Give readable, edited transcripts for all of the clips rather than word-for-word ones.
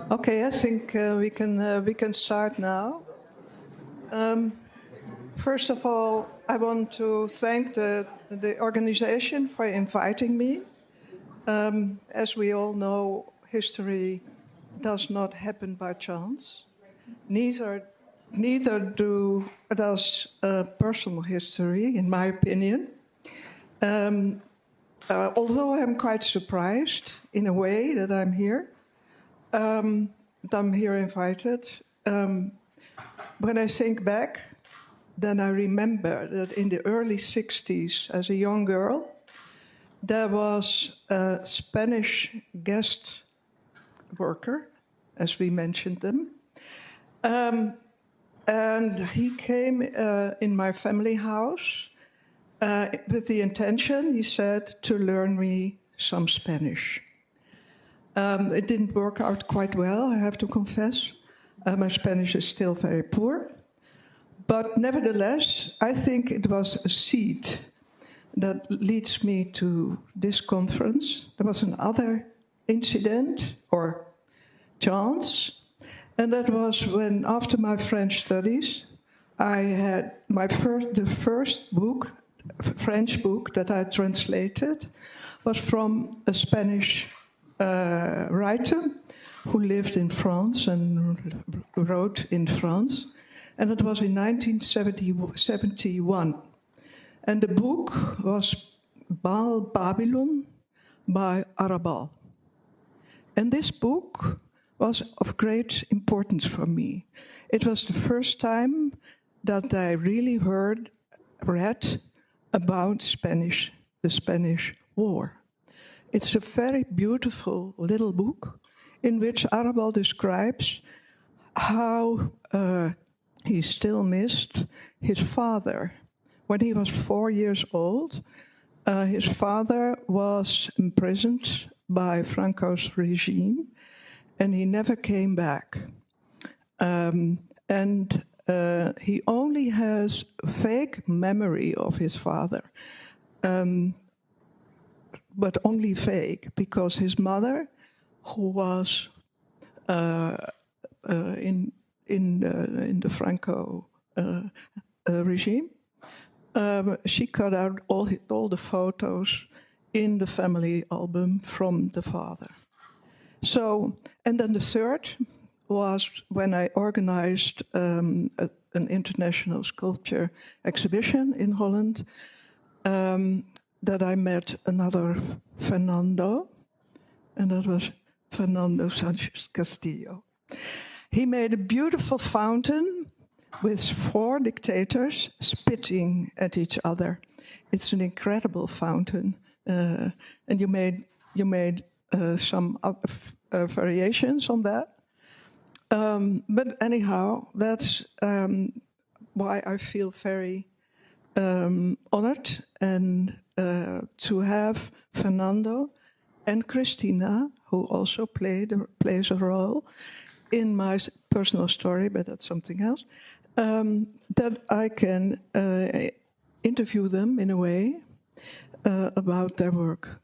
Okay, I think we can start now. First of all, I want to thank the organization for inviting me. As we all know, history does not happen by chance. Neither does personal history, in my opinion. Although I'm quite surprised in a way that I'm here. I'm here invited. When I think back, then I remember that in the early 60s, as a young girl, there was a Spanish guest worker, as we mentioned them. And he came in my family house with the intention, he said, to learn me some Spanish. It didn't work out quite well, I have to confess. My Spanish is still very poor. But nevertheless, I think it was a seed that leads me to this conference. There was another incident or chance, and that was when, after my French studies, I had the first book, French book that I translated, was from a Spanish writer who lived in France and wrote in France. And it was in 1971. And the book was Babylon by Radboud. And this book was of great importance for me. It was the first time that I really read about the Spanish War. It's a very beautiful little book in which Radboud describes how he still missed his father. When he was 4 years old, his father was imprisoned by Franco's regime, and he never came back. He only has a vague memory of his father, but only vague, because his mother, who was in the Franco regime, she cut out all the photos in the family album from the father. So, and then the third was when I organized an international sculpture exhibition in Holland, that I met another Fernando, and that was Fernando Sánchez Castillo. He made a beautiful fountain with 4 dictators spitting at each other. It's an incredible fountain, and you made some variations on that. But anyhow, that's why I feel very honored and to have Fernando and Cristina, who also plays a role in my personal story, but that's something else, that I can interview them in a way about their work.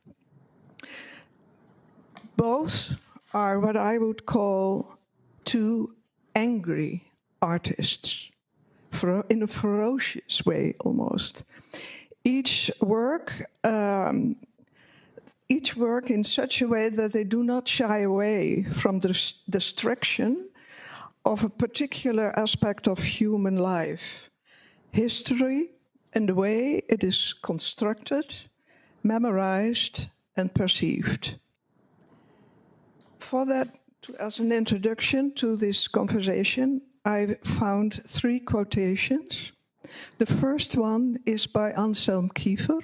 Both are what I would call 2 angry artists, in a ferocious way almost. Each work in such a way that they do not shy away from the destruction of a particular aspect of human life, history, and the way it is constructed, memorized, and perceived. For that, as an introduction to this conversation, I found 3 quotations. The first one is by Anselm Kiefer,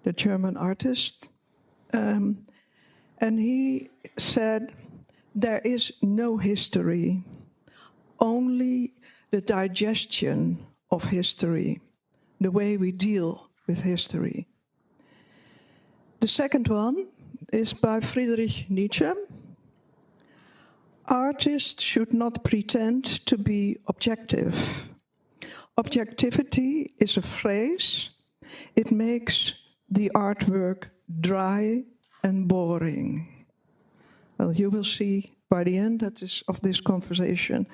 the German artist. And he said, "There is no history, only the digestion of history, the way we deal with history." The second one is by Friedrich Nietzsche. "Artists should not pretend to be objective. Objectivity is a phrase. It makes the artwork dry and boring." Well, you will see by the end of this conversation,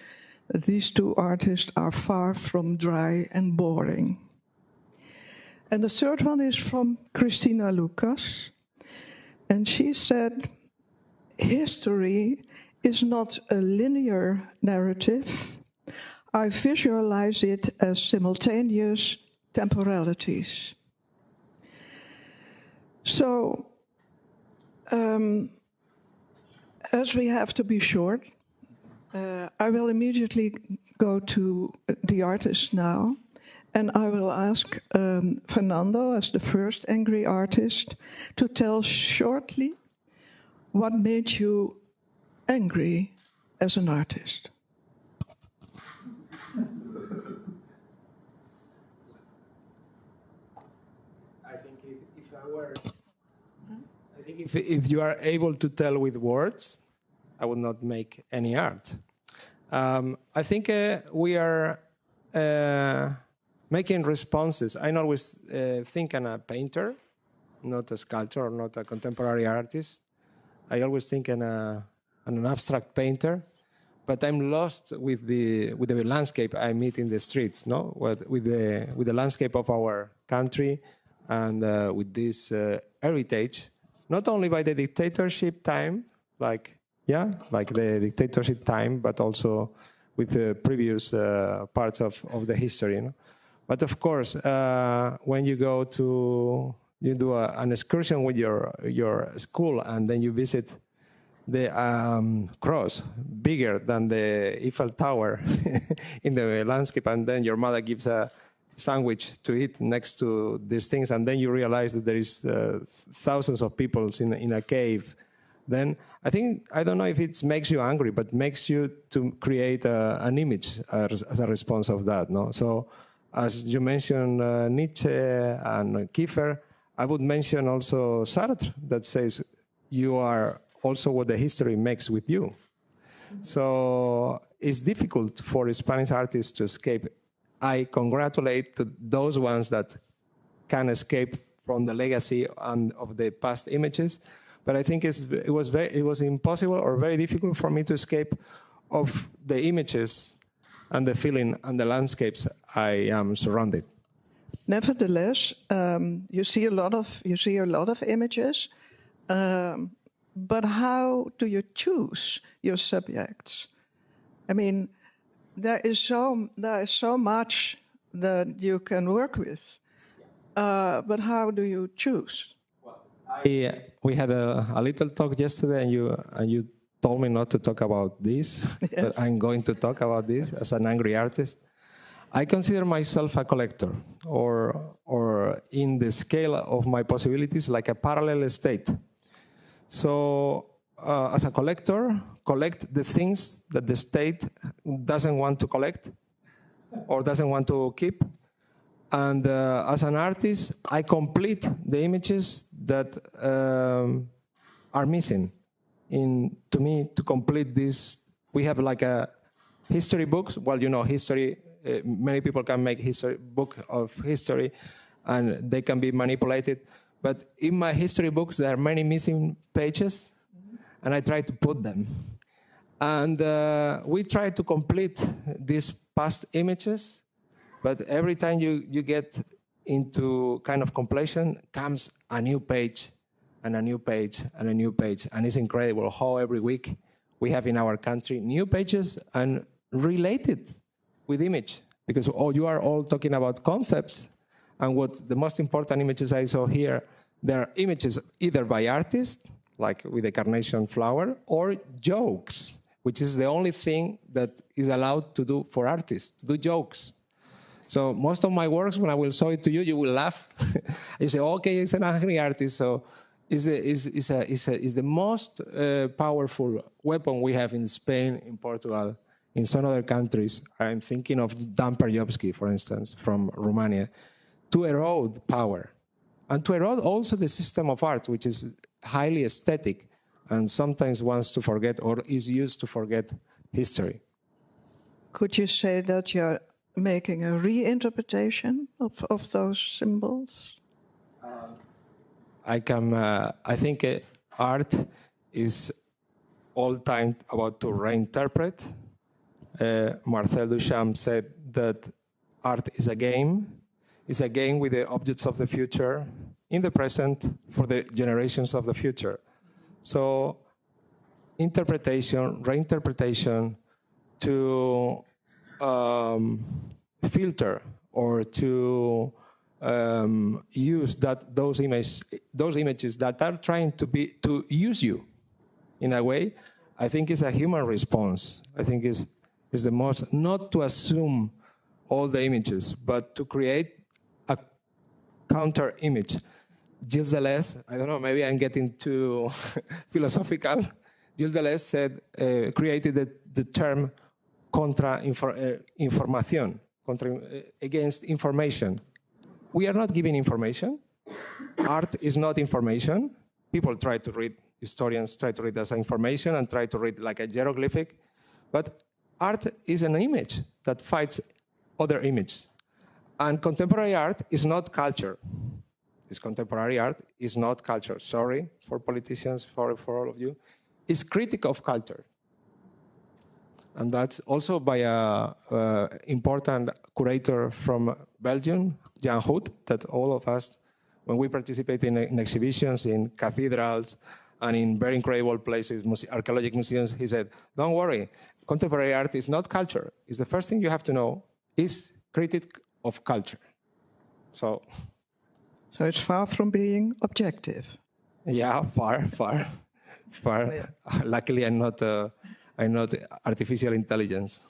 that these two artists are far from dry and boring. And the third one is from Cristina Lucas. And she said, history is not a linear narrative. I visualize it as simultaneous temporalities. So, as we have to be short, I will immediately go to the artist now, and I will ask Fernando, as the first angry artist, to tell shortly what made you angry as an artist. If you are able to tell with words, I would not make any art. I think we are making responses. I always think I'm a painter, not a sculptor or not a contemporary artist. I always think I'm an abstract painter, but I'm lost with the landscape I meet in the streets, no? With the landscape of our country and with this heritage. Not only by the dictatorship time, like the dictatorship time, but also with the previous parts of the history. You know? But of course, when you go to, you do an excursion with your school, and then you visit the cross, bigger than the Eiffel Tower in the landscape, and then your mother gives a sandwich to eat next to these things, and then you realize that there is thousands of people in a cave. Then I don't know if it makes you angry, but makes you to create an image as a response of that. No, so as you mentioned Nietzsche and Kiefer, I would mention also Sartre, that says you are also what the history makes with you. So it's difficult for Spanish artists to escape. I congratulate to those ones that can escape from the legacy of the past images, but I think it was impossible or very difficult for me to escape of the images and the feeling and the landscapes I am surrounded. Nevertheless, you see a lot of images, but how do you choose your subjects? I mean, there is so much that you can work with, but how do you choose? We had a little talk yesterday, and you told me not to talk about this, yes. But I'm going to talk about this as an angry artist. I consider myself a collector, or in the scale of my possibilities, like a parallel state. So as a collector, collect the things that the state doesn't want to collect or doesn't want to keep. And as an artist, I complete the images that are missing. To me, to complete this, we have like a history books. Well, you know, history, many people can make book of history, and they can be manipulated. But in my history books, there are many missing pages, and I try to put them. And we try to complete these past images, but every time you get into kind of completion, comes a new page, and a new page, and a new page. And it's incredible how every week we have in our country new pages and related with image, because you are all talking about concepts. And what the most important images I saw here, there are images either by artists, like with the carnation flower, or jokes, which is the only thing that is allowed to do for artists, to do jokes. So most of my works, when I will show it to you, you will laugh. You say, okay, it's an angry artist. So it's the most powerful weapon we have in Spain, in Portugal, in some other countries. I'm thinking of Dan Perjovsky, for instance, from Romania, to erode power. And to erode also the system of art, which is highly aesthetic and sometimes wants to forget or is used to forget history. Could you say that you're making a reinterpretation of those symbols? I think art is all the time about to reinterpret. Marcel Duchamp said that art is a game. It's a game with the objects of the future in the present for the generations of the future. So interpretation, reinterpretation to filter or to use those images that are trying to use you in a way, I think is a human response. I think is the most, not to assume all the images, but to create a counter image. Gilles Deleuze, I don't know, maybe I'm getting too philosophical. Gilles Deleuze created the term información, against information. We are not giving information. Art is not information. People try to read, historians try to read as information and try to read like a hieroglyphic. But art is an image that fights other images. And contemporary art is not culture. This contemporary art is not culture. Sorry for politicians, for all of you. It's critic of culture. And that's also by an important curator from Belgium, Jan Hout, that all of us, when we participate in exhibitions, in cathedrals, and in very incredible places, archaeological museums, he said, don't worry, contemporary art is not culture. It's the first thing you have to know is critic of culture. So it's far from being objective. Yeah, far. Yeah. Luckily, I'm not artificial intelligence,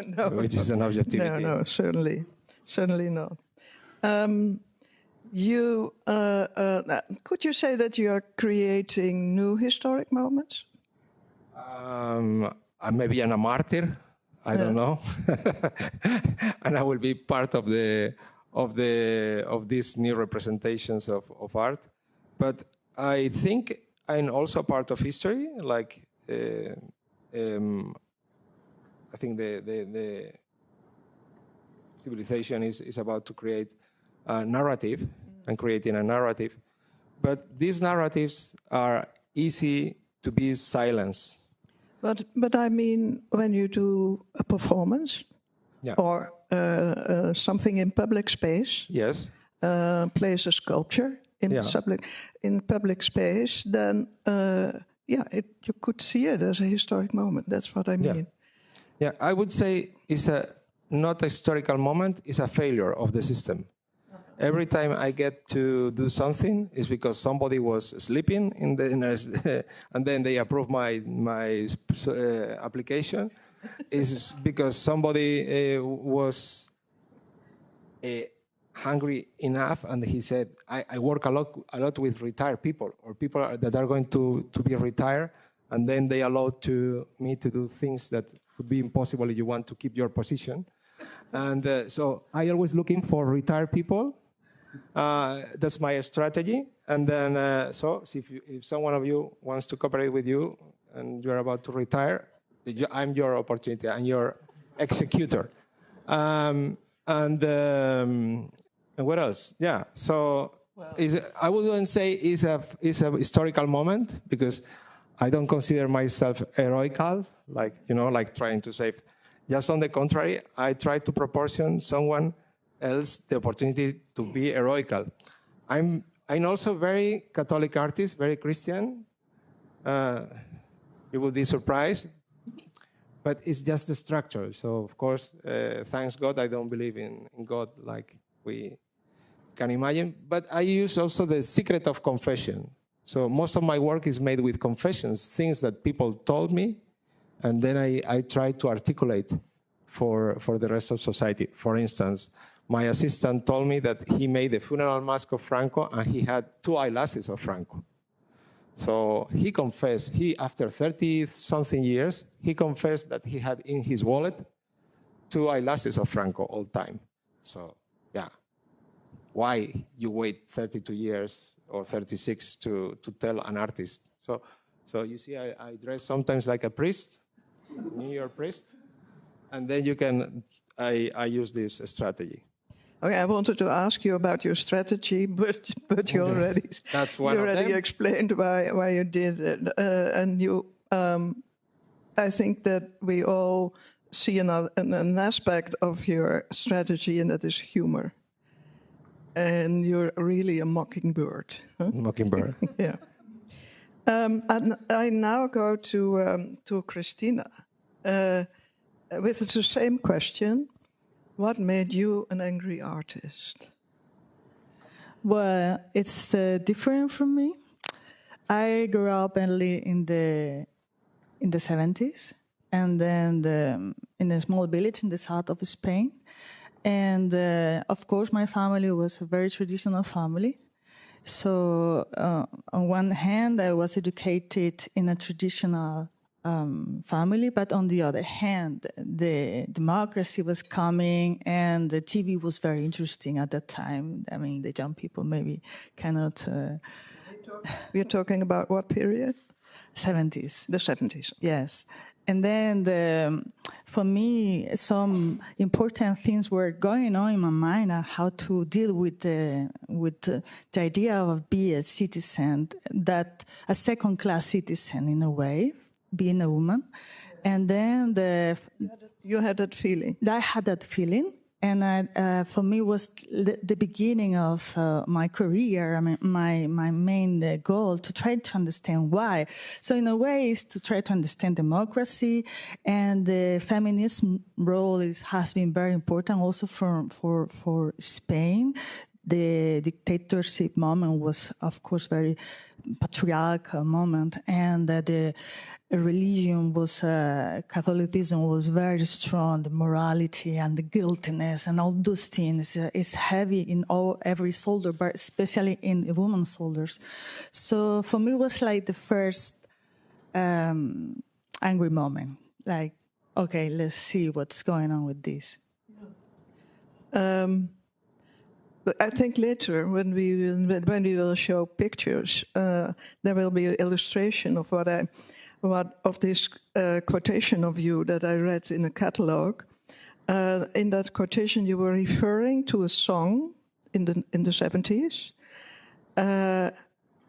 no, which is an objectivity. No, certainly not. Could you say that you are creating new historic moments? Maybe I'm a martyr. I don't know, and I will be part of these new representations of art. But I think I'm also part of history. Like I think the civilization is about to create a narrative and creating a narrative. But these narratives are easy to be silenced. But I mean, when you do a performance or something in public space, yes, place a sculpture in public space, then you could see it as a historic moment. That's what I mean. Yeah, I would say it's not a historical moment, it's a failure of the system. Every time I get to do something, it's because somebody was sleeping and then they approve my application. It's because somebody was hungry enough, and he said, "I work a lot with retired people or people that are going to be retired, and then they allowed me to do things that would be impossible if you want to keep your position." And so I always looking for retired people. That's my strategy. And then, so if someone of you wants to cooperate with you and you're about to retire, I'm your opportunity. I'm your executor. And what else? Yeah. So I wouldn't say it's a historical moment, because I don't consider myself heroical, like trying to save. Just on the contrary, I try to proportion someone else the opportunity to be heroical. I'm also very Catholic artist, very Christian. You would be surprised, but it's just the structure. So of course, thanks God, I don't believe in God like we can imagine. But I use also the secret of confession. So most of my work is made with confessions, things that people told me, and then I try to articulate for the rest of society. For instance, my assistant told me that he made the funeral mask of Franco and he had 2 eyelashes of Franco. So he confessed, after 30-something years, he confessed that he had in his wallet 2 eyelashes of Franco all time. So, yeah. Why you wait 32 years or 36 to tell an artist? So you see, I dress sometimes like a priest, New York priest, and then I use this strategy. Okay, I wanted to ask you about your strategy, but you already That's one of them. explained why you did it, and I think that we all see an aspect of your strategy, and that is humor. And you're really a mockingbird. Huh? Mockingbird. Yeah. And I now go to Cristina with the same question. What made you an angry artist? Well, it's different from me. I grew up early in the 70s, and then in a small village in the south of Spain. And of course, my family was a very traditional family. So on one hand, I was educated in a traditional family, but on the other hand, the democracy was coming, and the TV was very interesting at that time. I mean, the young people maybe cannot... We're talking about what period? 70s. The 70s. Yes. And then for me, some important things were going on in my mind on how to deal with the idea of being a citizen, that a second-class citizen in a way, being a woman. And then you had that feeling. I had that feeling. And for me, was the beginning of my career. I mean, my main goal to try to understand why. So in a way, is to try to understand democracy, and the feminism role has been very important also for Spain. The dictatorship moment was, of course, very patriarchal moment, and the religion was, Catholicism was very strong, the morality and the guiltiness and all those things is heavy in every soldier, but especially in women's soldiers. So for me, it was like the first angry moment, like, okay, let's see what's going on with this. But I think later, when we will show pictures, there will be an illustration of of this quotation of you that I read in a catalogue. In that quotation, you were referring to a song in the 70s.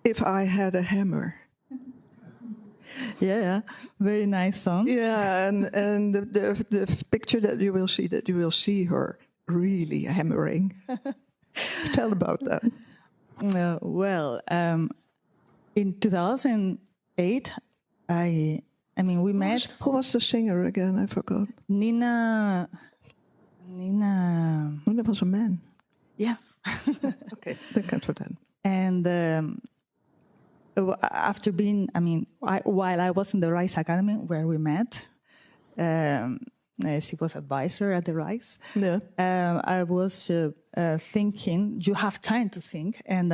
If I had a hammer. Yeah, very nice song. Yeah, and the picture that you will see her really hammering. Tell about that. Well, in 2008, I mean, we met. Who was the singer again? I forgot. Nina. Oh, that was a man. Yeah. Okay, they can do that. And after being, while I was in the Rice Academy where we met, she was advisor at the Rice. Yeah. I was thinking, you have time to think and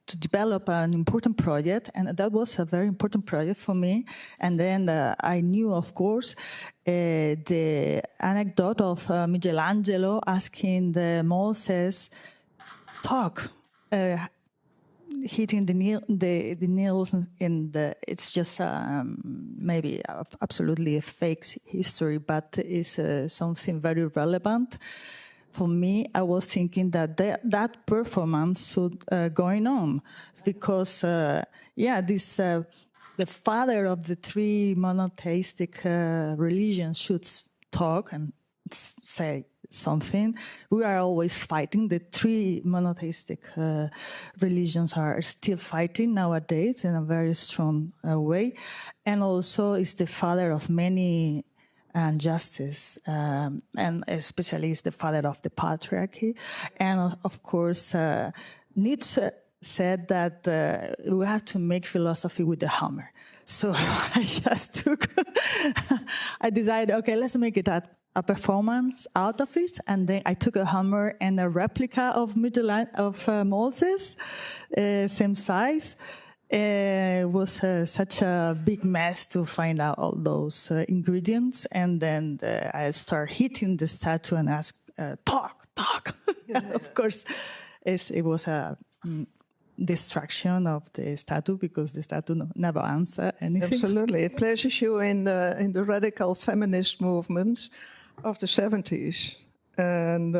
to develop an important project, and that was a very important project for me. And then I knew, of course, the anecdote of Michelangelo asking the Moses, talk, hitting the nails in the. It's just maybe absolutely a fake history, but it's something very relevant. For me, I was thinking that performance should going on because the father of the three monotheistic religions should talk and say something. We are always fighting. The three monotheistic religions are still fighting nowadays in a very strong way, and also is the father of many injustice, and especially is the father of the patriarchy. And of course, Nietzsche said that we have to make philosophy with the hammer. So I decided, okay, let's make it a performance out of it, and then I took a hammer and a replica of Moses, same size. It was such a big mess to find out all those ingredients, and then I started hitting the statue and asked, talk. Of course, it was a distraction of the statue because the statue never answered anything. Absolutely. It places you in the radical feminist movement of the 70s. And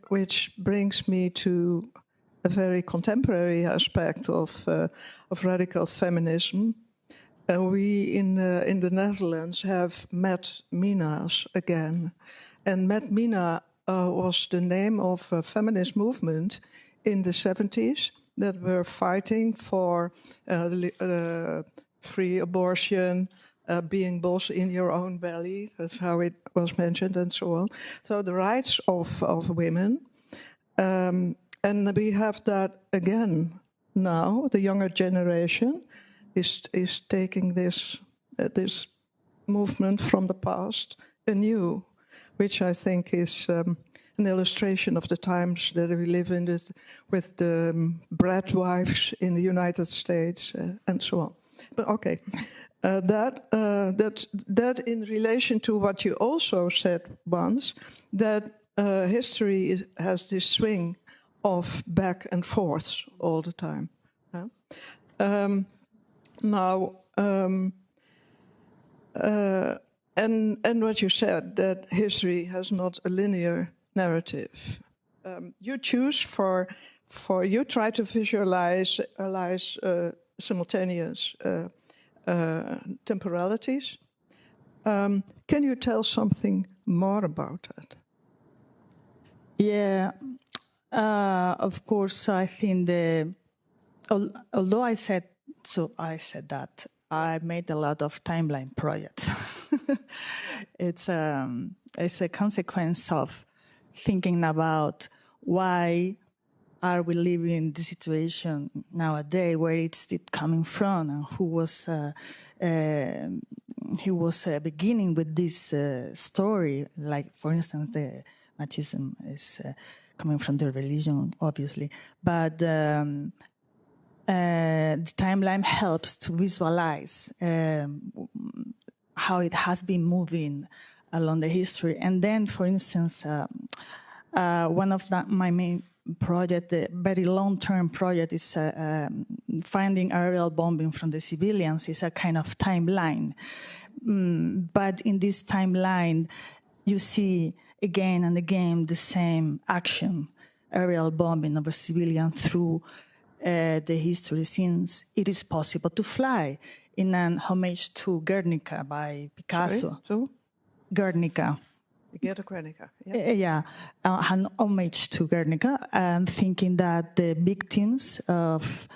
which brings me to a very contemporary aspect of radical feminism. We in the Netherlands have Met Mina's again, and Met Mina was the name of a feminist movement in the 70s that were fighting for free abortion, being boss in your own belly, that's how it was mentioned, and so on. So the rights of women. And we have that again now. The younger generation is taking this movement from the past anew, which I think is an illustration of the times that we live in, with the bread wives in the United States and so on. But okay, that in relation to what you also said once, that history has this swing of back and forth all the time. And what you said, that history has not a linear narrative. You choose for you try to visualize simultaneous temporalities. Can you tell something more about that? Yeah, of course. I think although I said that I made a lot of timeline projects. It's a consequence of thinking about why are we living in this situation nowadays, where it's coming from, and who was beginning with this story. Like, for instance, the machismo is coming from the religion, obviously, but the timeline helps to visualize how it has been moving along the history. And then, for instance, one of my main project, the very long-term project, is finding aerial bombing from the civilians. Is a kind of timeline. But in this timeline, you see again and again the same action, aerial bombing over civilians through the history, since it is possible to fly, in an homage to Guernica by Picasso. Sorry? So? Guernica. Guernica, yeah. An homage to Guernica, and thinking that the victims of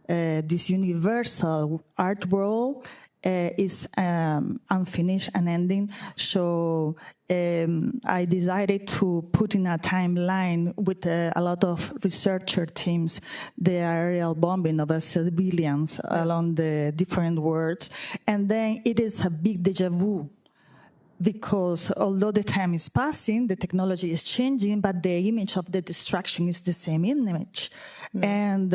this universal art world is unfinished and ending. So I decided to put in a timeline with a lot of researcher teams the aerial bombing of civilians along the different worlds. And then it is a big deja vu, because although the time is passing, the technology is changing, but the image of the destruction is the same image. And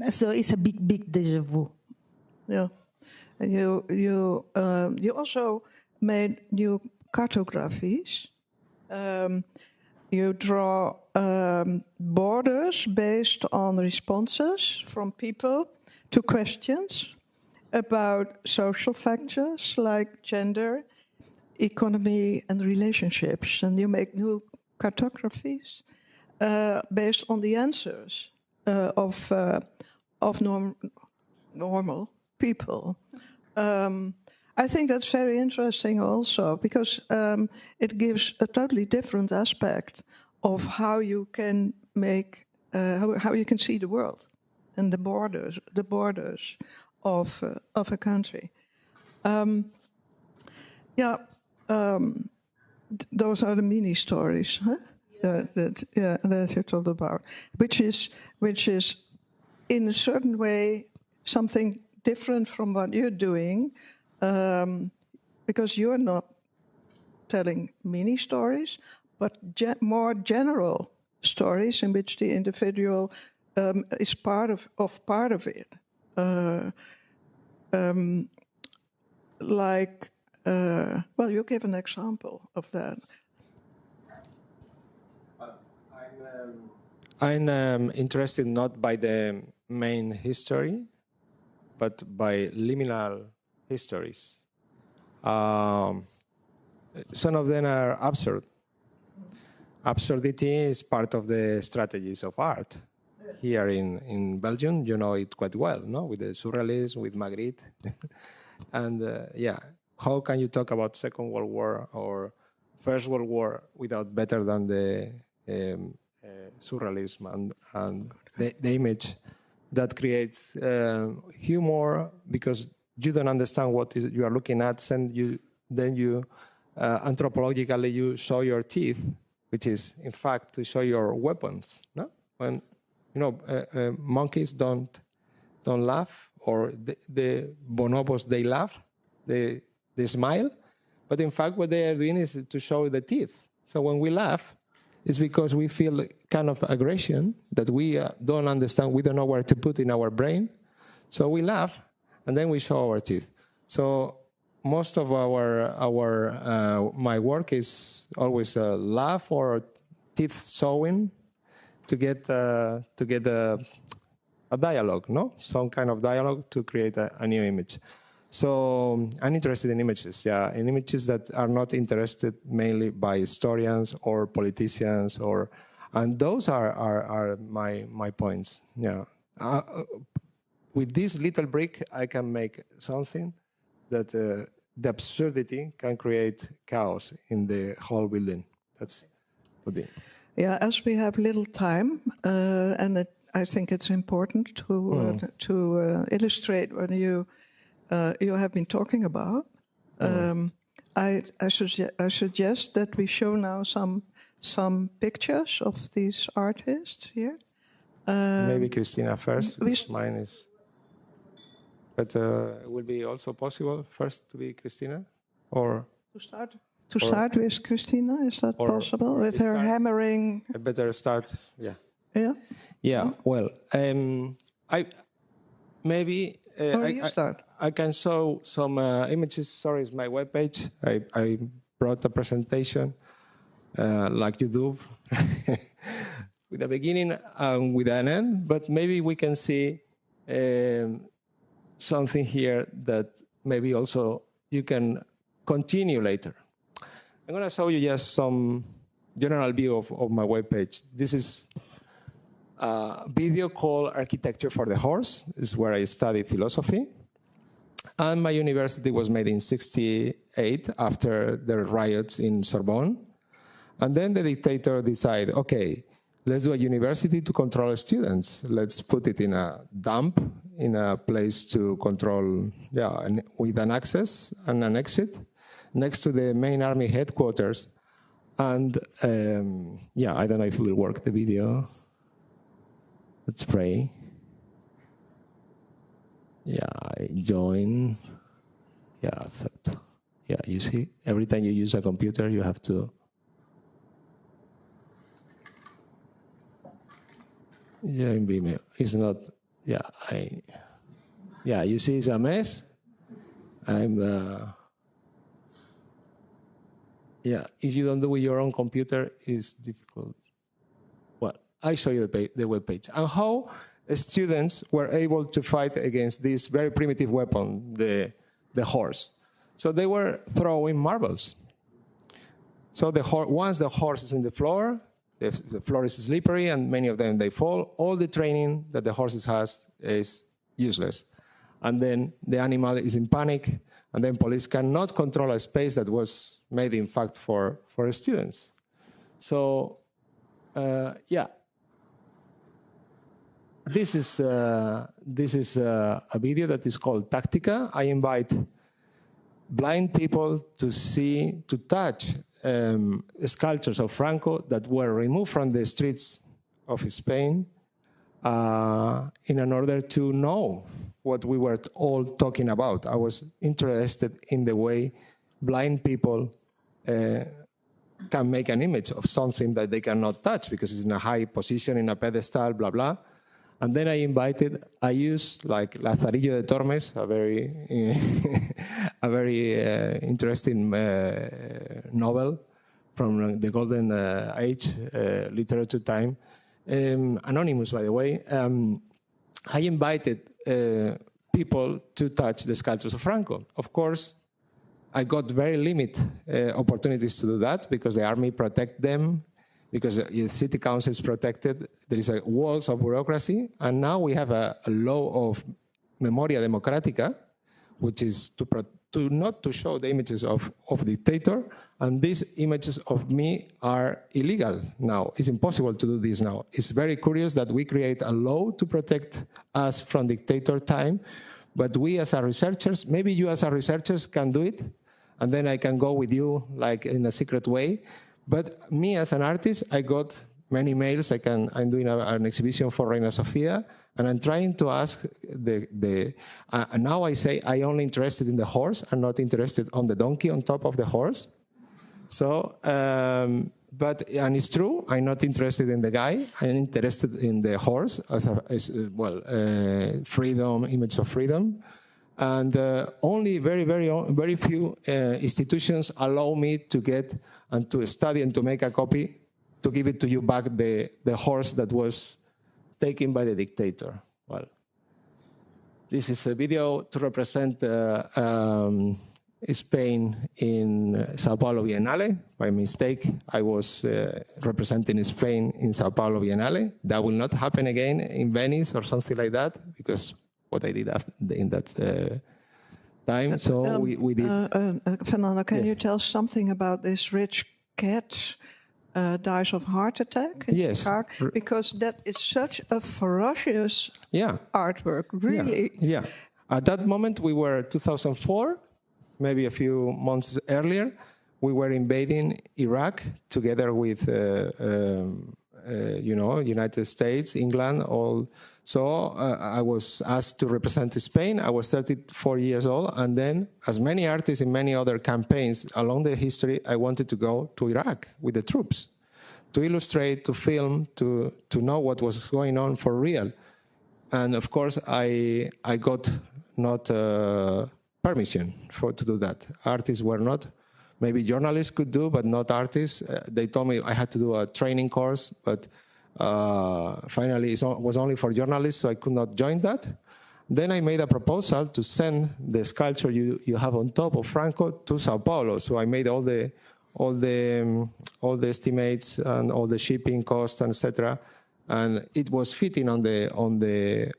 so it's a big deja vu. Yeah. And you also made new cartographies. You draw borders based on responses from people to questions about social factors like gender, economy, and relationships. And you make new cartographies based on the answers of normal people. I think that's very interesting also, because it gives a totally different aspect of how you can make, how you can see the world and the borders of a country. Those are the mini stories, huh? That you told about, which is in a certain way something different from what you're doing, because you're not telling mini stories, but more general stories in which the individual is part of it. Well, you give an example of that. I'm interested not by the main history, but by liminal histories. Some of them are absurd. absurdity is part of the strategies of art. Here in Belgium, you know it quite well, no? With the surrealism, with Magritte. And yeah, how can you talk about Second World War or First World War without better than the surrealism and the image that creates humor, because you don't understand what you are looking at, and then you anthropologically you show your teeth, which is in fact to show your weapons. No, when you know monkeys don't laugh, or the bonobos they laugh, they smile, but in fact what they are doing is to show the teeth. So when we laugh, it's because we feel kind of aggression that we don't understand, we don't know where to put in our brain. So we laugh, and then we show our teeth. So most of my work is always a laugh or teeth showing to get a dialogue, no? Some kind of dialogue to create a new image. So I'm interested in images, yeah, in images that are not interested mainly by historians or politicians, and those are my points. Yeah, with this little brick, I can make something that the absurdity can create chaos in the whole building. That's the thing. Yeah, as we have little time, and I think it's important to illustrate what you have been talking about. I suggest that we show now some pictures of these artists here. Maybe Cristina first. Mine is, but it will be also possible first to be Cristina, or to start with Cristina. Is that possible with her hammering? I better start. Yeah. Yeah. Yeah. Well, I maybe. You start. I can show some images. Sorry, it's my webpage. I brought a presentation like you do, with a beginning and with an end. But maybe we can see something here that maybe also you can continue later. I'm going to show you just some general view of my webpage. This is a video called Architecture for the Horse. This is where I study philosophy. And my university was made in '68 after the riots in Sorbonne. And then the dictator decided, okay, let's do a university to control students. Let's put it in a dump, in a place to control, yeah, with an access and an exit, next to the main army headquarters. And yeah, I don't know if it will work, the video. Let's pray. Yeah, I join. Yeah, accept. Yeah, you see, every time you use a computer, you have to. Yeah, in Vimeo. It's not. Yeah, Yeah, you see, it's a mess. Yeah, if you don't do it with your own computer, it's difficult. Well, I show you the web page and how students were able to fight against this very primitive weapon, the horse. So they were throwing marbles. So once the horse is in the floor is slippery, and many of them, they fall. All the training that the horses has is useless. And then the animal is in panic, and then police cannot control a space that was made, in fact, for students. So, yeah. This is a video that is called Tactica. I invite blind people to touch sculptures of Franco that were removed from the streets of Spain in order to know what we were all talking about. I was interested in the way blind people can make an image of something that they cannot touch because it's in a high position, in a pedestal, blah, blah. And then I used like Lazarillo de Tormes, a very interesting novel from the golden age, literature time. Anonymous, by the way. I invited people to touch the sculptures of Franco. Of course, I got very limited opportunities to do that because the army protect them. because the city council is protected. There is a walls of bureaucracy, and now we have a law of memoria democrática, which is to not to show the images of dictator, and these images of me are illegal now. It's impossible to do this now. It's very curious that we create a law to protect us from dictator time, but we as researchers, maybe you as researchers can do it, and then I can go with you like in a secret way. But me as an artist, I got many mails. I'm doing an exhibition for Reina Sofia, and I'm trying to ask now I say I'm only interested in the horse. I'm not interested on the donkey on top of the horse. So, and it's true. I'm not interested in the guy. I'm interested in the horse as freedom, image of freedom. And only very few institutions allow me to get and to study and to make a copy to give it to you back, the horse that was taken by the dictator. Well, this is a video to represent Spain in São Paulo Biennial. By mistake, I was representing Spain in São Paulo Biennial. That will not happen again in Venice or something like that, because what I did in that time. So we did. Fernando, can you tell something about this rich cat dies of heart attack? Yes. Because that is such a ferocious artwork, really. Yeah. At that moment, we were 2004, maybe a few months earlier. We were invading Iraq together with, United States, England, all. So I was asked to represent Spain. I was 34 years old. And then, as many artists in many other campaigns along the history, I wanted to go to Iraq with the troops, to illustrate, to film, to know what was going on for real. And of course, I got not permission to do that. Artists were not. Maybe journalists could do, but not artists. They told me I had to do a training course, but finally it was only for journalists, so I could not join that. Then I made a proposal to send the sculpture you have on top of Franco to Sao Paulo. So I made all the estimates and all the shipping costs, etc. And it was fitting on the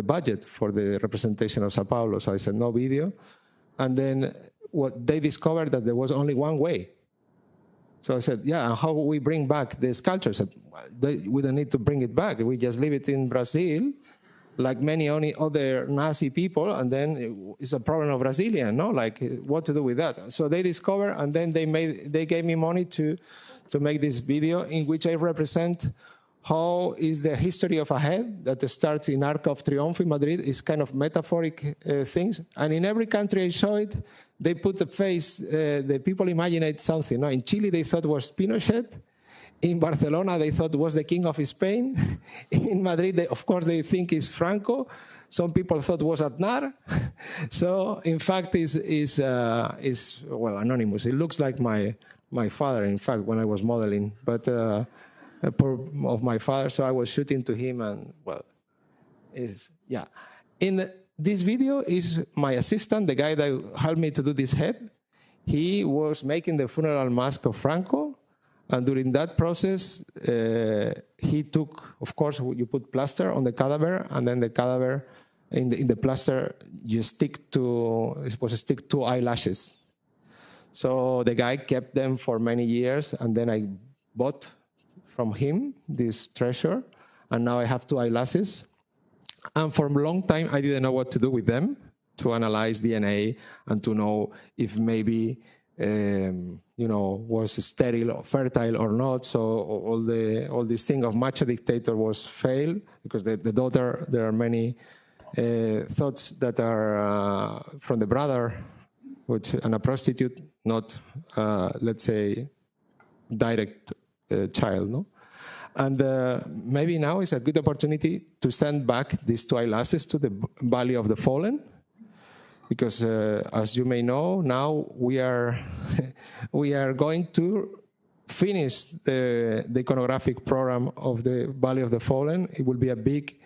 budget for the representation of Sao Paulo. So I said no video, and then what they discovered that there was only one way. So I said, yeah, how will we bring back the sculpture? I said, we don't need to bring it back. We just leave it in Brazil, like many other Nazi people, and then it's a problem of Brazilian, no? Like, what to do with that? So they discovered, and then they gave me money to make this video in which I represent how is the history of a head that starts in Arc of Triumph in Madrid. Is kind of metaphoric things. And in every country I show it, they put the face, the people imagine something. No? In Chile, they thought it was Pinochet. In Barcelona, they thought it was the king of Spain. In Madrid, of course, they think it's Franco. Some people thought it was Aznar. So, in fact, is anonymous. It looks like my father, in fact, when I was modeling. But of my father, so I was shooting to him, and in this video is my assistant, the guy that helped me to do this head. He was making the funeral mask of Franco, and during that process he took, of course, you put plaster on the cadaver, and then the cadaver in the plaster you stick two eyelashes. So the guy kept them for many years, and then I bought from him this treasure, and now I have two eyelashes. And for a long time, I didn't know what to do with them, to analyze DNA and to know if maybe, was sterile or fertile or not. So all this thing of macho dictator was failed, because the daughter, there are many thoughts that are from the brother, and a prostitute, not, let's say, direct child, no? And maybe now is a good opportunity to send back these two eyelashes to the Valley of the Fallen, because as you may know, now we are going to finish the iconographic program of the Valley of the Fallen. It will be a big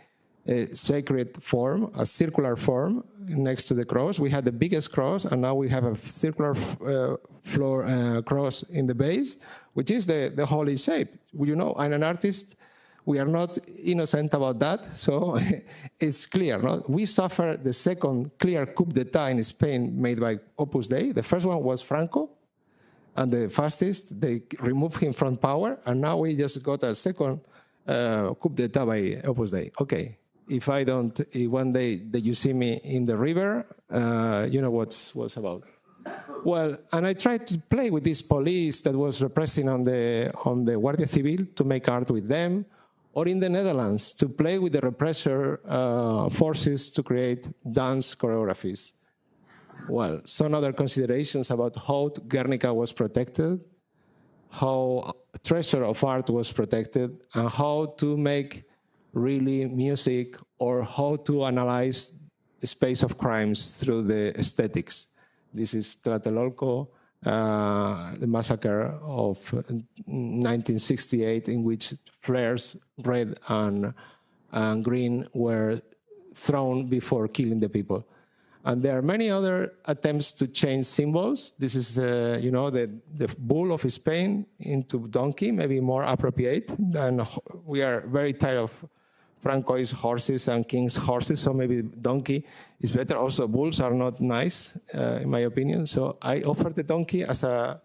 a sacred form, a circular form next to the cross. We had the biggest cross, and now we have a circular cross in the base, which is the holy shape. You know, I'm an artist. We are not innocent about that, so it's clear. No? We suffered the second clear coup d'etat in Spain made by Opus Dei. The first one was Franco, and the fascists, they removed him from power, and now we just got a second coup d'etat by Opus Dei. Okay, if one day that you see me in the river, you know what's about. Well, and I tried to play with this police that was repressing on the Guardia Civil to make art with them, or in the Netherlands to play with the repressor forces to create dance choreographies. Well, some other considerations about how Guernica was protected, how treasure of art was protected, and how to make really music, or how to analyze the space of crimes through the aesthetics. This is Tlatelolco, the massacre of 1968, in which flares, red and green, were thrown before killing the people. And there are many other attempts to change symbols. This is, you know, the bull of Spain into donkey, maybe more appropriate. And we are very tired of Franco's horses and king's horses, so maybe donkey is better. Also, bulls are not nice, in my opinion. So I offered the donkey as a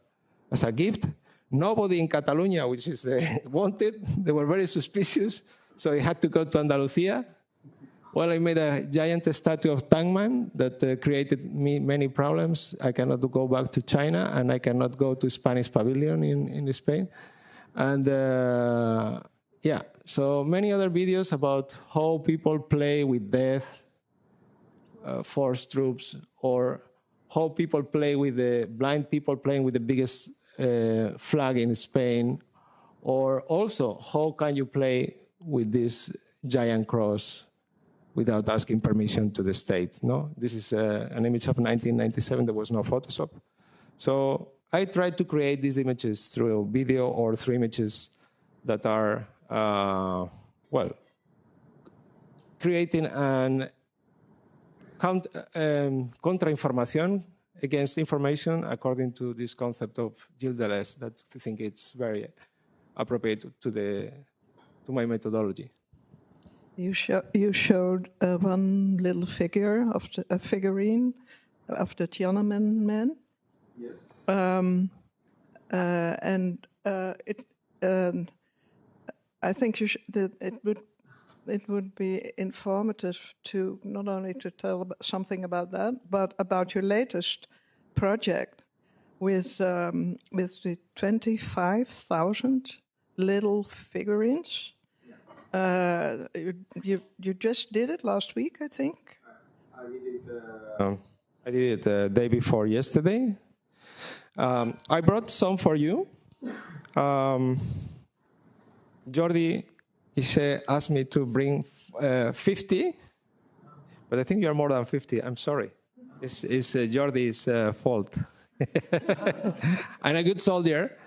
gift. Nobody in Catalonia, which is wanted, they were very suspicious. So I had to go to Andalusia. Well, I made a giant statue of Tangman that created me many problems. I cannot go back to China, and I cannot go to Spanish Pavilion in Spain. And yeah, so many other videos about how people play with death, forced troops, or how people play with the blind people playing with the biggest flag in Spain, or also how can you play with this giant cross without asking permission to the state. No, this is an image of 1997. There was no Photoshop. So I tried to create these images through video or through images that are, well, creating an contra-información against information according to this concept of Gilles Deleuze that I think it's very appropriate to my methodology. You showed one little figure of a figurine of the Tiananmen man. Yes. I think it would be informative to not only to tell something about that, but about your latest project with the 25,000 little figurines. You just did it last week, I think. I did it the day before yesterday. I brought some for you. Jordi asked me to bring 50, but I think you're more than 50. I'm sorry. It's Jordi's fault. I'm a good soldier.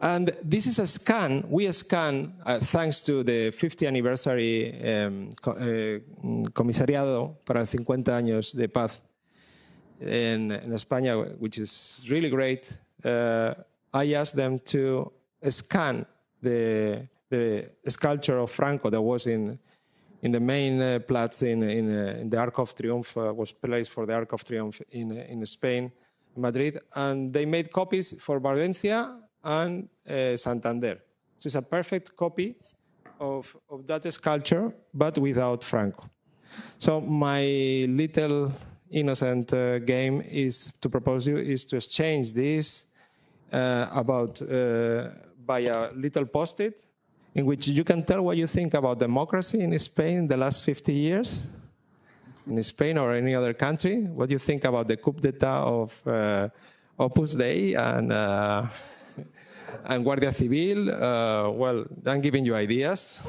And this is a scan. We scan, thanks to the 50th anniversary Comisariado para 50 años de paz in España, which is really great. I asked them to scan the sculpture of Franco that was in the main Platz in the Arc of Triumph, was placed for the Arc of Triumph in Spain, Madrid. And they made copies for Valencia and Santander. So it's a perfect copy of that sculpture, but without Franco. So my little innocent game is to propose you is to exchange this by a little post-it in which you can tell what you think about democracy in Spain in the last 50 years, in Spain or any other country. What do you think about the coup d'etat of Opus Dei and Guardia Civil? Well, I'm giving you ideas.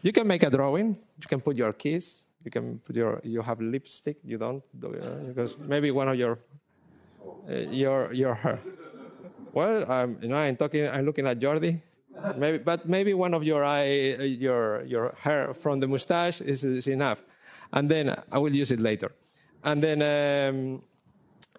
You can make a drawing. You can put your keys. You can put you have lipstick. You don't, because maybe one of your hair. Well, I'm looking at Jordi. maybe one of your hair from the mustache is enough, and then I will use it later. And then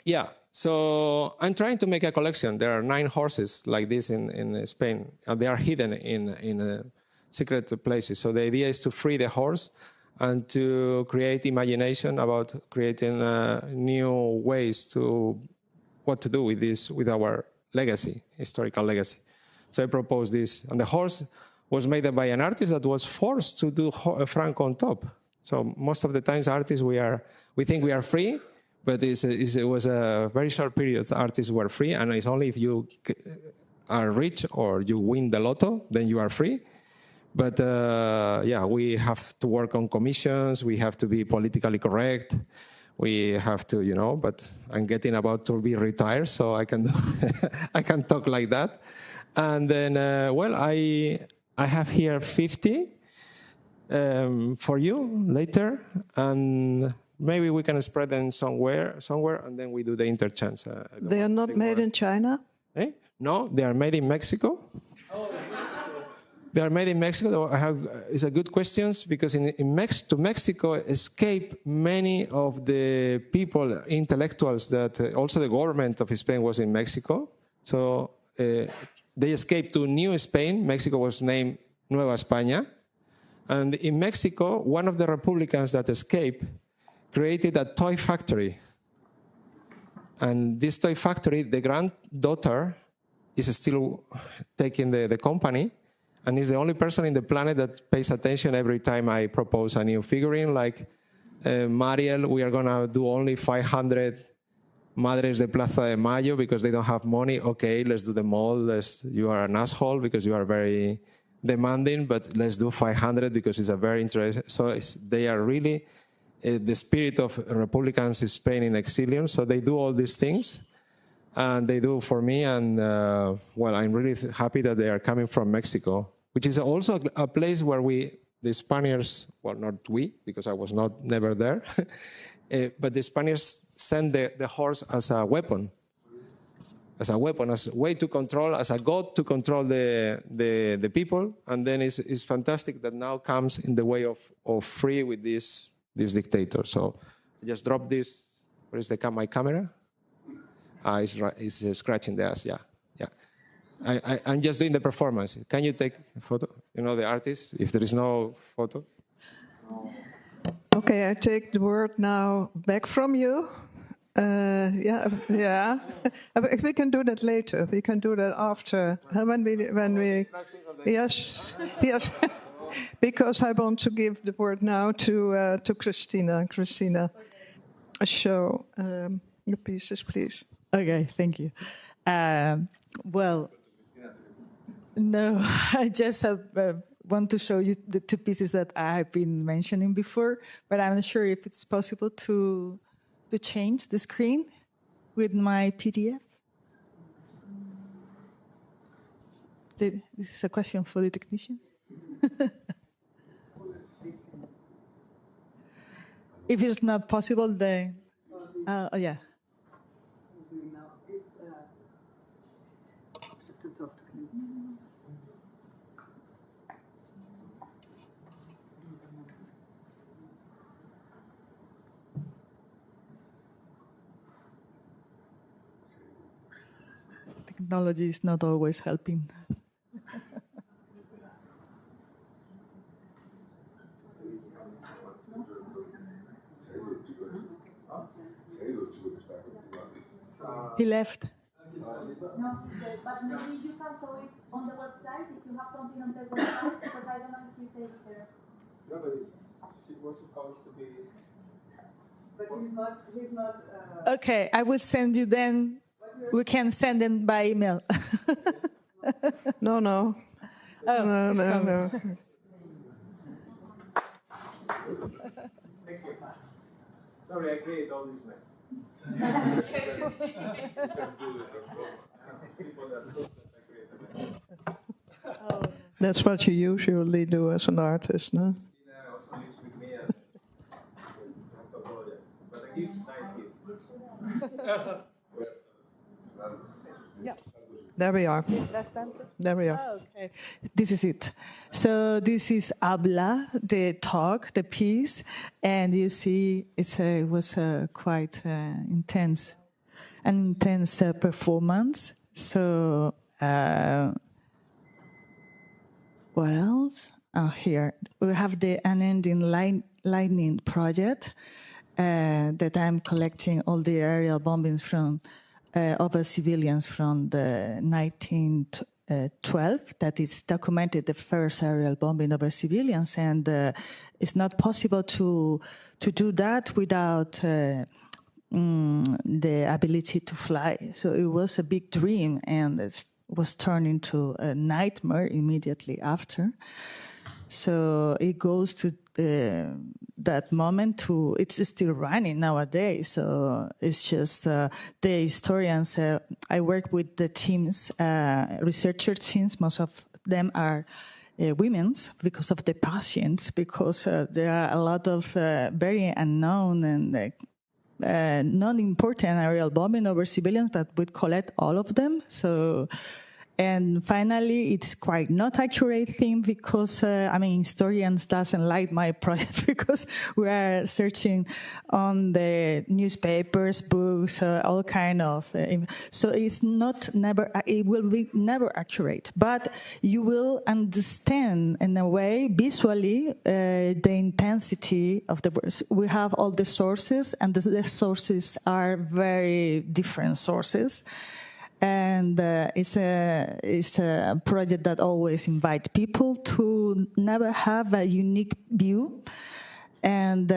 yeah. So I'm trying to make a collection. There are 9 horses like this in Spain, and they are hidden in secret places. So the idea is to free the horse and to create imagination about creating new ways to what to do with this, with our legacy, historical legacy. So I proposed this. And the horse was made by an artist that was forced to do Franco on top. So most of the times artists, we think we are free, but it was a very short period. Artists were free, and it's only if you are rich or you win the lotto, then you are free. But yeah, we have to work on commissions. We have to be politically correct. We have to, you know. But I'm getting about to be retired, so I can I can talk like that. And then, well, I have here 50 for you later, and maybe we can spread them somewhere, and then we do the interchange. They are not made in China? Eh? No, they are made in Mexico. Oh, they are made in Mexico. It's a good question, because to Mexico escaped many of the people, intellectuals, that also the government of Spain was in Mexico. So they escaped to New Spain. Mexico was named Nueva España. And in Mexico, one of the Republicans that escaped created a toy factory. And this toy factory, the granddaughter is still taking the company, and is the only person in the planet that pays attention every time I propose a new figurine, like Mariel, we are going to do only 500 Madres de Plaza de Mayo because they don't have money. Okay, let's do the mold. You are an asshole because you are very demanding, but let's do 500 because it's a very interesting. So they are really the spirit of Republicans in Spain in exilium. So they do all these things, and they do for me. And well, I'm really happy that they are coming from Mexico, which is also a place where the Spaniards, well, not we, because I was never there, but the Spaniards sent the horse as a weapon, as a way to control, as a god to control the people. And then it's fantastic that now comes in the way of free with this dictator. So I just drop this. Where is my camera? It's scratching the ass, yeah. I'm just doing the performance. Can you take a photo? You know, the artist, if there is no photo. Okay, I take the word now back from you. Yeah. We can do that later. We can do that after when we. Yes. Because I want to give the word now to Cristina. Cristina, show your pieces, please. Okay, thank you. Well, no, I just want to show you the 2 pieces that I have been mentioning before, but I'm not sure if it's possible to change the screen with my PDF. This is a question for the technicians. If it's not possible, then yeah. Technology is not always helping. He left. No, but maybe you can show it on the website if you have something on the website, because I don't know if he's able there. No, but she was supposed to be. But he's not. Okay, I will send you then. We can send them by email. No. Oh, No. Thank you. Sorry, I created all this mess. That's what you usually do as an artist, no? Cristina also lives with me, and I have to apologize. But a gift, nice gift. Yeah. There we are. There we are. Oh, okay. This is it. So this is Habla, the talk, the piece, and you see it was quite intense performance. So what else? Oh, here we have the Unending Lightning project that I'm collecting all the aerial bombings from over civilians from the 1912. That is documented the first aerial bombing over civilians, and it's not possible to do that without the ability to fly. So it was a big dream, and it was turned into a nightmare immediately after. So it goes to that moment to, it's still running nowadays. So it's just the historians, I work with the teams, researcher teams, most of them are women's because of the patients, because there are a lot of very unknown and non-important aerial bombing over civilians, but we collect all of them. So, and finally, it's quite not accurate thing because, historians doesn't like my project because we are searching on the newspapers, books, all kind of, so it's it will be never accurate, but you will understand in a way visually the intensity of the words. We have all the sources, and the sources are very different sources. And it's a project that always invites people to never have a unique view. And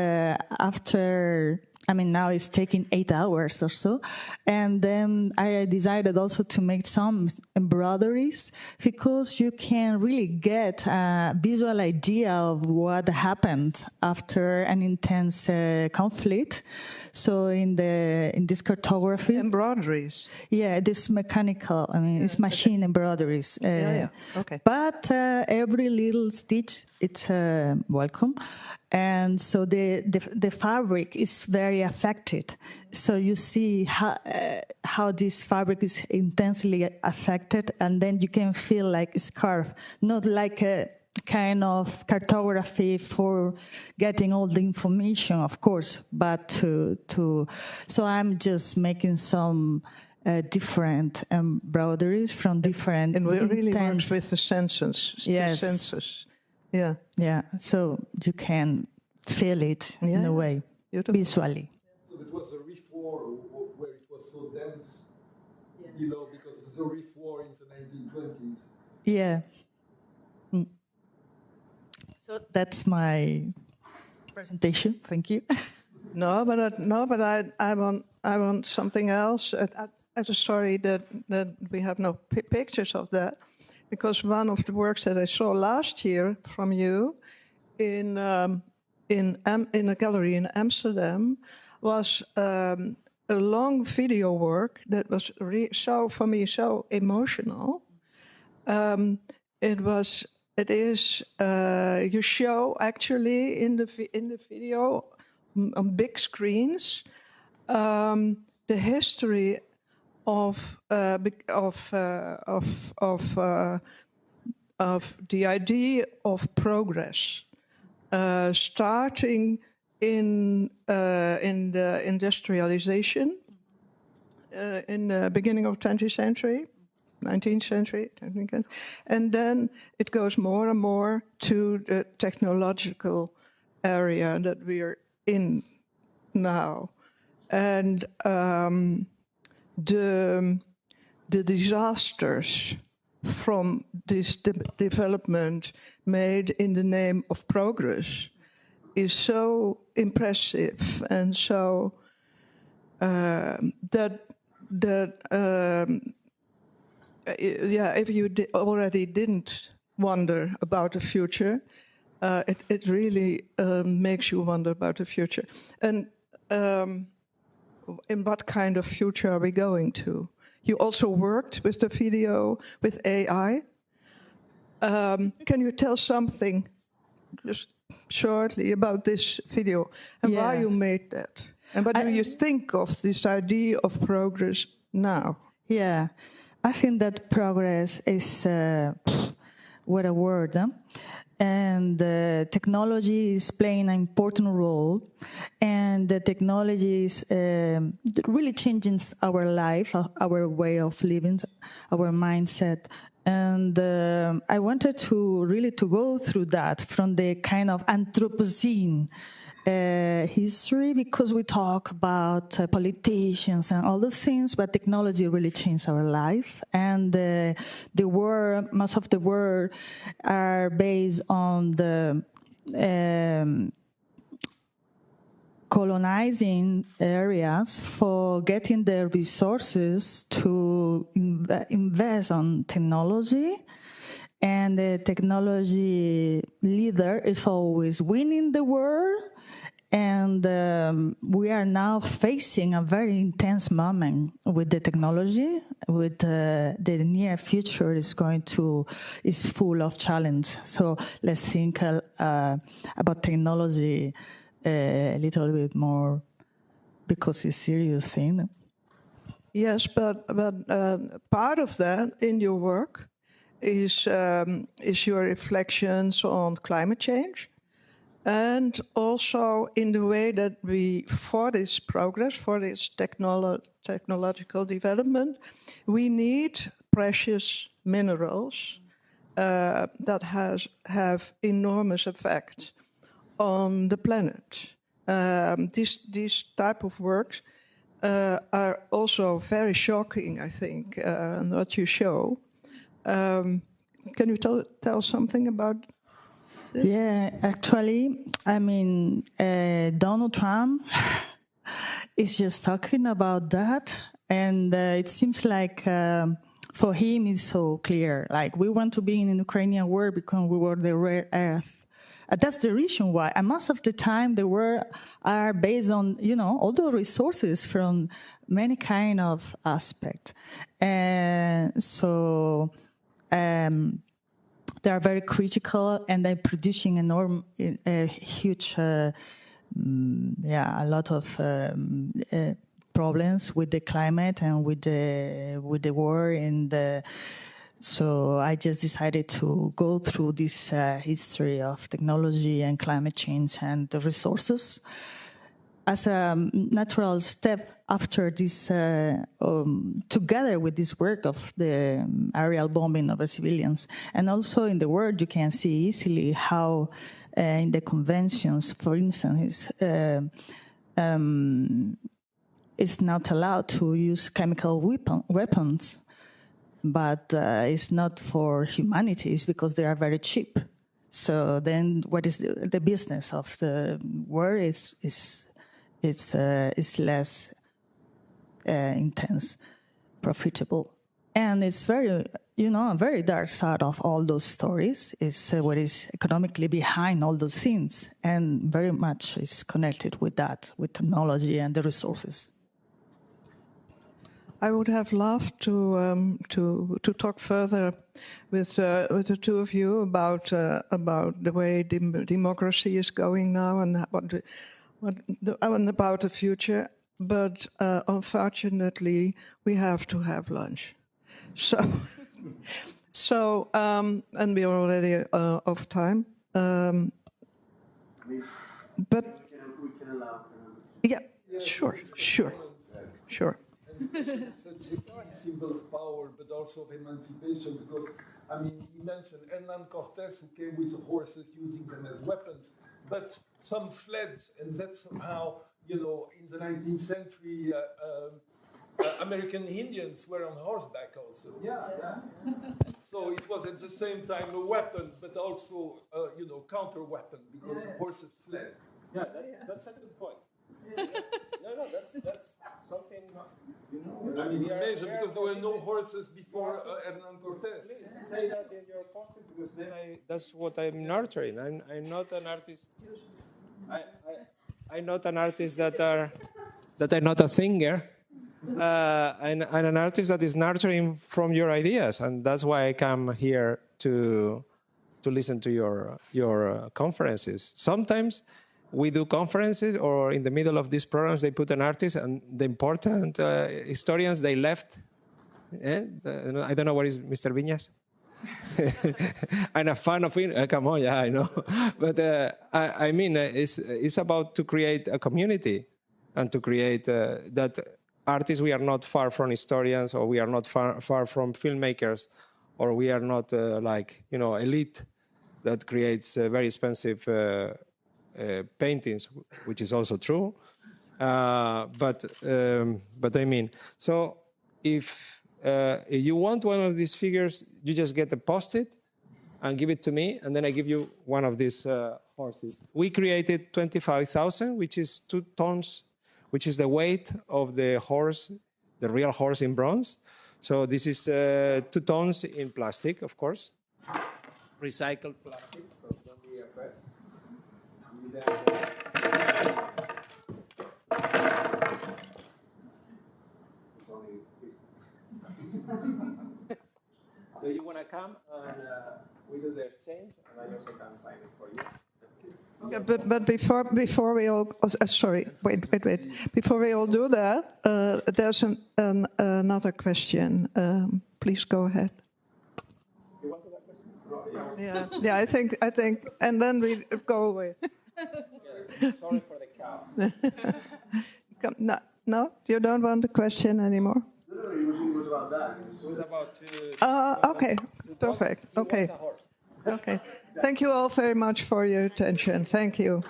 now it's taking 8 hours or so. And then I decided also to make some embroideries because you can really get a visual idea of what happened after an intense conflict. So in this cartography, embroideries. Yeah, this mechanical. It's machine embroideries. Okay. But every little stitch, it's welcome, and so the fabric is very affected. So you see how this fabric is intensely affected, and then you can feel like it's carved, not like a kind of cartography for getting all the information, of course, but so I'm just making some different embroideries from different. And it really works with the senses. Yes. The senses. Yeah. Yeah. So you can feel it in a way, visually. So it was a reef war where it was so dense, because it was a reef war in the 1920s. Yeah. So that's my presentation. Thank you. No, but I want something else. I'm sorry that we have no pictures of that, because one of the works that I saw last year from you in a gallery in Amsterdam was a long video work that was for me so emotional. It is you show actually in the video on big screens the history of the idea of progress, starting in the industrialization in the beginning of 20th century. 19th century, and then it goes more and more to the technological area that we are in now, and the disasters from this development made in the name of progress is so impressive, and so if you already didn't wonder about the future, it really makes you wonder about the future. And in what kind of future are we going to? You also worked with the video with AI. Can you tell something, just shortly, about this video and why you made that? And what do you think of this idea of progress now? Yeah. I think that progress is, what a word, huh? And technology is playing an important role, and the technology is really changing our life, our way of living, our mindset. And I wanted to really to go through that from the kind of Anthropocene history, because we talk about politicians and all those things, but technology really changed our life. And the world, most of the world are based on the colonizing areas for getting the resources to invest on technology. And the technology leader is always winning the war. And we are now facing a very intense moment with the technology. With the near future is full of challenge. So let's think about technology a little bit more, because it's a serious thing. Yes, but part of that in your work is your reflections on climate change, and also in the way that for this progress, for this technological development, we need precious minerals that have enormous effect on the planet. These type of works are also very shocking, I think, what you show. Can you tell something about this? Yeah, actually, I mean, Donald Trump is just talking about that, and it seems like for him it's so clear. Like, we want to be in the Ukrainian war because we were the rare earth. That's the reason why. And most of the time, the war are based on, all the resources from many kind of aspects. And so they are very critical, and they're producing huge, a lot of problems with the climate and with the war and so I just decided to go through this history of technology and climate change and the resources as a natural step after this, together with this work of the aerial bombing of the civilians. And also in the world, you can see easily how in the conventions, for instance, it's not allowed to use chemical weapons. But it's not for humanities because they are very cheap. So then, what is the business of the war? It's less intense, profitable, and it's very, a very dark side of all those stories is what is economically behind all those things, and very much is connected with that, with technology and the resources. I would have loved to talk further with the two of you about the way democracy is going now and and about the future. But unfortunately, we have to have lunch. So and we are already off time. But we can allow. yeah, sure. It's such a key symbol of power, but also of emancipation, because, he mentioned Hernán Cortés, who came with horses, using them as weapons, but some fled, and that somehow, in the 19th century, American Indians were on horseback also. Yeah. So it was at the same time a weapon, but also, counter weapon, because the horses fled. Yeah, that's a good point. No, that's something. It's amazing because there were no horses before Hernán Cortés. Please say that in your posting, because then that's what I'm nurturing. I'm not an artist. I'm not an artist that I'm not a singer. I'm an artist that is nurturing from your ideas, and that's why I come here to listen to your conferences. Sometimes we do conferences, or in the middle of these programs, they put an artist, and the important historians, they left I don't know where is Mr. Viñas. I'm a fan of it. Come on, yeah, I know. But I mean, it's about to create a community and to create that artists, we are not far from historians, or we are not far from filmmakers, or we are not like, you know, elite that creates very expensive paintings, which is also true. But I mean, so if you want one of these figures, you just get a post-it and give it to me, and then I give you one of these horses. We created 25,000, which is 2 tons, which is the weight of the horse, the real horse in bronze. So this is 2 tons in plastic, of course. Recycled plastic, so don't be afraid. So you want to come and we do the exchange, and I also can sign it for you. Yeah, but before we all sorry, wait. Before we all do that, there's another question. Please go ahead. You want that question? Yeah. I think, and then we go away. Yeah, sorry for the cow. No, you don't want the question anymore. It was about okay, perfect. Okay. Okay. Thank you all very much for your attention. Thank you.